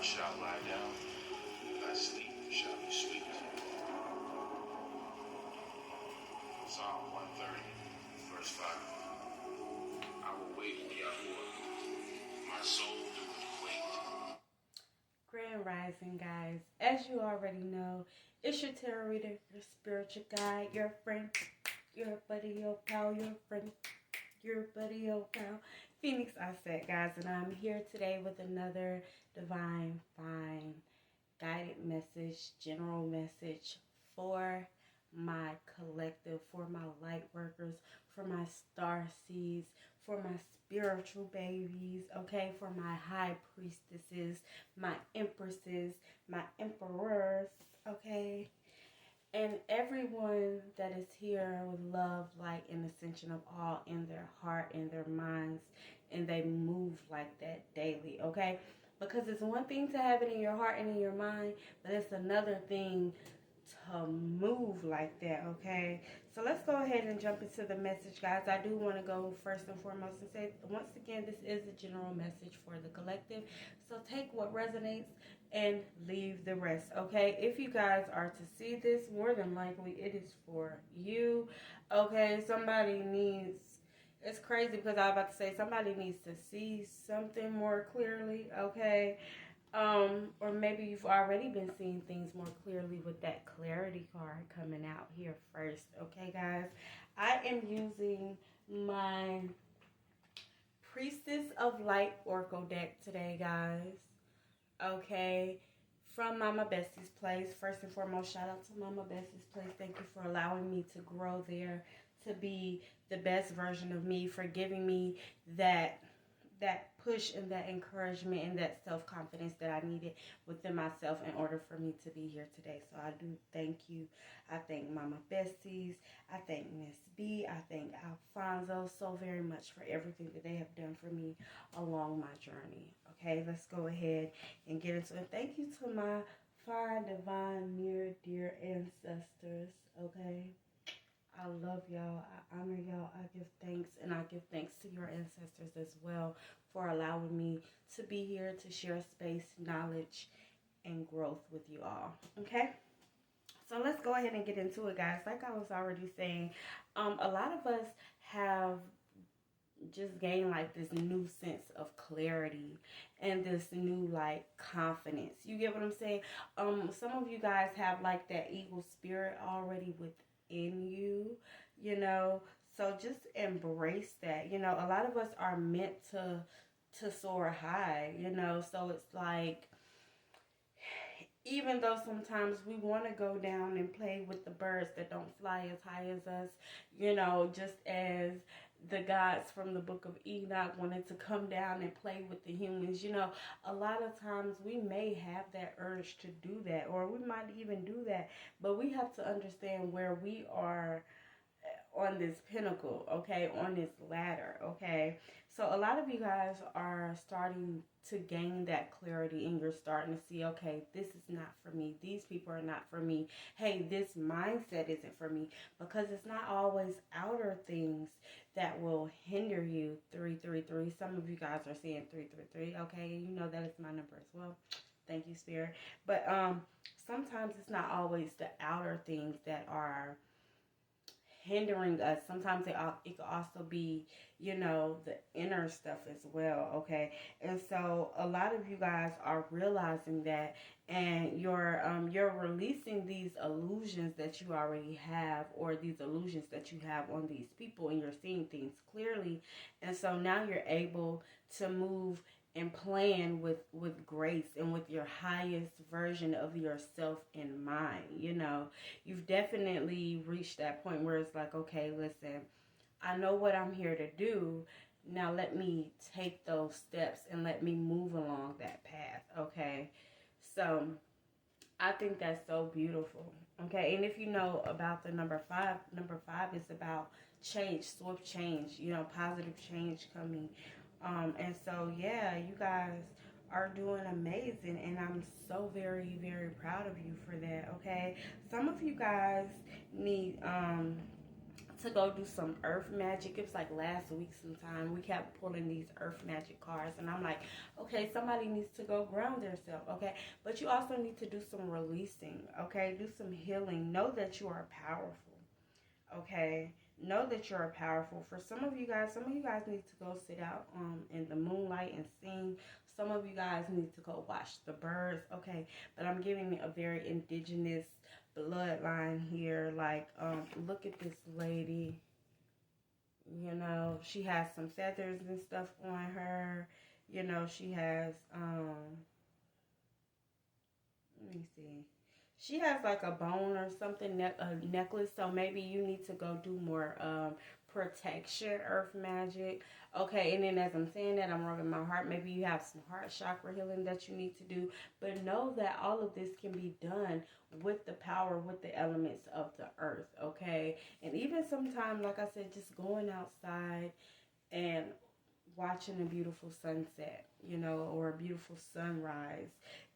shall lie down, thy sleep shall be sweet. Psalm 130, verse 5. I will wait in Yahuwah. My soul doeth wait. Grand Rising, guys. As you already know, it's your tarot reader, your spiritual guide, your friend, your buddy, your pal, your friend, your buddy, your pal, Phoenix Asset, guys. And I'm here today with another divine, fine, guided message, general message for my collective, for my light workers, for my star seeds, for my spiritual babies, okay, for my high priestesses, my empresses, my emperors, okay, and everyone that is here with love, light, and ascension of all in their heart, in their minds, and they move like that daily, okay? Because it's one thing to have it in your heart and in your mind, but it's another thing to move like that, okay? So let's go ahead and jump into the message, guys. I do want to go first and foremost and say, once again, this is a general message for the collective. So take what resonates and leave the rest, okay? If you guys are to see this, more than likely it is for you, okay? Somebody needs, it's crazy because I was about to say somebody needs to see something more clearly, okay? Or maybe you've already been seeing things more clearly with that clarity card coming out here first, okay, guys? I am using my Priestess of Light Oracle deck today, guys, okay? From Mama Bestie's Place. First and foremost, shout out to Mama Bestie's Place. Thank you for allowing me to grow there, to be the best version of me, for giving me that push and that encouragement and that self-confidence that I needed within myself in order for me to be here today. So I do thank you. I thank Mama Besties. I thank Miss B. I thank Alfonso so very much for everything that they have done for me along my journey. Okay, let's go ahead and get into it. Thank you to my fine, divine, near, dear ancestors. Okay, I love y'all. I honor y'all. I give thanks, and I give thanks to your ancestors as well for allowing me to be here to share space, knowledge, and growth with you all. Okay? So let's go ahead and get into it, guys. Like I was already saying, a lot of us have just gained like this new sense of clarity and this new like confidence. You get what I'm saying? Some of you guys have like that eagle spirit already within you, you know. So just embrace that. You know, a lot of us are meant to soar high, you know. So it's like, even though sometimes we want to go down and play with the birds that don't fly as high as us, you know, just as the gods from the book of Enoch wanted to come down and play with the humans, you know, a lot of times we may have that urge to do that, or we might even do that, but we have to understand where we are on this pinnacle, okay, on this ladder, okay? So a lot of you guys are starting to gain that clarity, and you're starting to see, okay, this is not for me. These people are not for me. Hey, this mindset isn't for me, because it's not always outer things that will hinder you. 333. Some of you guys are saying 333, okay? You know that is my number as well. Thank you, Spirit. But sometimes it's not always the outer things that are hindering us. Sometimes it could also be, you know, the inner stuff as well, okay? And so a lot of you guys are realizing that, and you're releasing these illusions that you already have, or these illusions that you have on these people, and you're seeing things clearly. And so now you're able to move and plan with grace and with your highest version of yourself in mind. You know, you've definitely reached that point where it's like, okay, listen, I know what I'm here to do. Now let me take those steps and let me move along that path, okay? So I think that's so beautiful, okay? And if you know about the number five is about change, swift change, you know, positive change coming. And so, yeah, you guys are doing amazing, and I'm so very, very proud of you for that, okay? Some of you guys need to go do some earth magic. It was like last week sometime. We kept pulling these earth magic cards. And I'm like, okay, somebody needs to go ground themselves, okay? But you also need to do some releasing, okay? Do some healing. Know that you are powerful, okay? Know that you are powerful. For some of you guys need to go sit out in the moonlight and sing. Some of you guys need to go watch the birds, okay? But I'm giving a very indigenous bloodline here. Like, look at this lady. You know, she has some feathers and stuff on her. You know, she has, let me see. She has like a bone or something, a necklace. So maybe you need to go do more protection, earth magic. Okay, and then as I'm saying that, I'm rubbing my heart. Maybe you have some heart chakra healing that you need to do. But know that all of this can be done with the power, with the elements of the earth. Okay, and even sometimes, like I said, just going outside and watching a beautiful sunset, you know, or a beautiful sunrise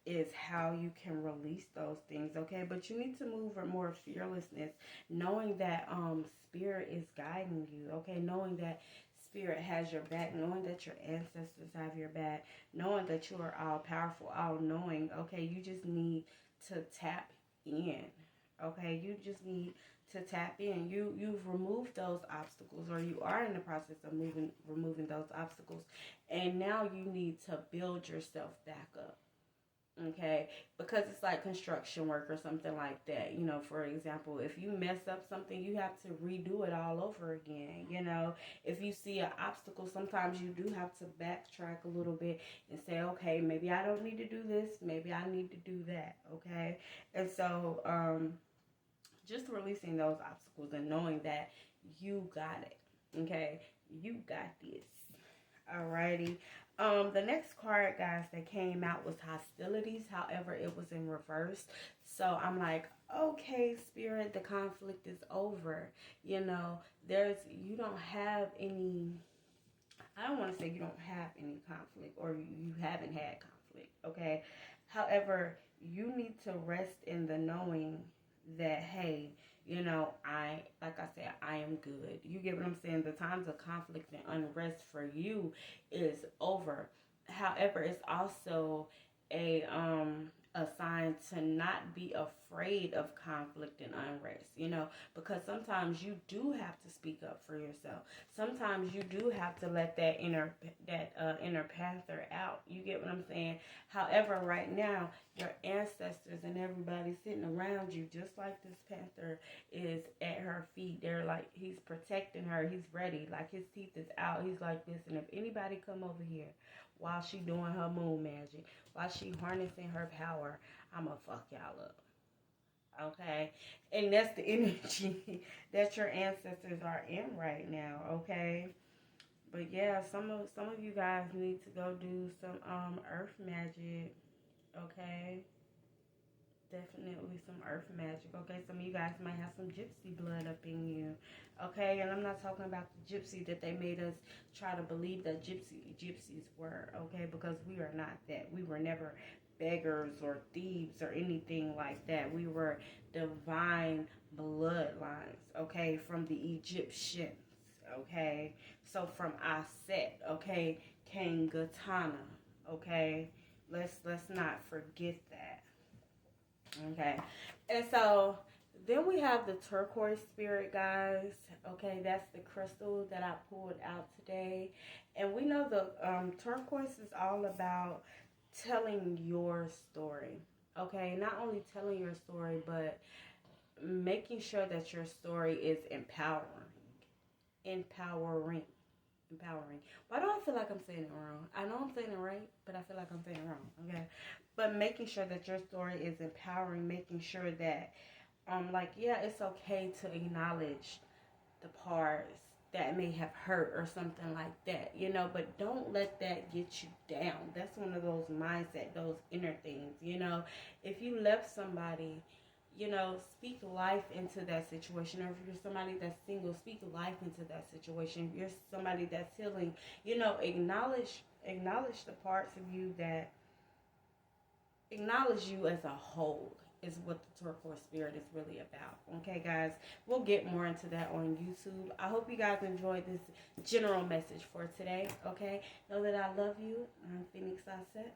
is how you can release those things, okay? But you need to move with more fearlessness, knowing that spirit is guiding you, okay? Knowing that spirit has your back, knowing that your ancestors have your back, knowing that you are all powerful, all knowing, okay? You just need to tap in, okay? You just need to tap in. You've removed those obstacles, or you are in the process of removing those obstacles, and now you need to build yourself back up, okay? Because it's like construction work or something like that. You know, for example, if you mess up something, you have to redo it all over again. You know, if you see an obstacle, sometimes you do have to backtrack a little bit and say, okay, maybe I don't need to do this, maybe I need to do that, okay? And so just releasing those obstacles and knowing that you got it, okay? You got this. Alrighty. The next card, guys, that came out was hostilities. However, it was in reverse. So I'm like, okay, spirit, the conflict is over. You know, you don't have any, I don't want to say you don't have any conflict, or you haven't had conflict, okay? However, you need to rest in the knowing that, hey, you know, like I said, I am good. You get what I'm saying? The times of conflict and unrest for you is over. However, it's also a sign to not be afraid of conflict and unrest, you know, because sometimes you do have to speak up for yourself. Sometimes you do have to let that inner panther out. You get what I'm saying? However, right now, your ancestors and everybody sitting around you, just like this panther is at her feet. They're like, he's protecting her. He's ready. Like, his teeth is out. He's like, listen, if anybody come over here while she doing her moon magic, while she harnessing her power, I'ma fuck y'all up. Okay? And that's the energy that your ancestors are in right now, okay? But yeah, some of you guys need to go do some earth magic, okay? Definitely some earth magic, okay? Some of you guys might have some gypsy blood up in you, okay? And I'm not talking about the gypsy that they made us try to believe that gypsies were, okay? Because we are not that. We were never beggars or thieves or anything like that. We were divine bloodlines, okay? From the Egyptians, okay? So from Aset, okay, came Katana, okay? Let's not forget that. Okay, and so then we have the turquoise spirit, guys. Okay, that's the crystal that I pulled out today. And we know the turquoise is all about telling your story. Okay, not only telling your story, but making sure that your story is empowering. Empowering. Why do I feel like I'm saying it wrong? I know I'm saying it right, but I feel like I'm saying it wrong. Okay, but making sure that your story is empowering, making sure that, like, yeah, it's okay to acknowledge the parts that may have hurt or something like that, you know, but don't let that get you down. That's one of those mindset, those inner things, you know. If you left somebody, you know, speak life into that situation. Or if you're somebody that's single, speak life into that situation. If you're somebody that's healing, you know, acknowledge the parts of you that acknowledge you as a whole. is what the turquoise spirit is really about. Okay, guys, we'll get more into that on YouTube. I hope you guys enjoyed this general message for today. Okay, know that I love you. I'm Phoenix Asset.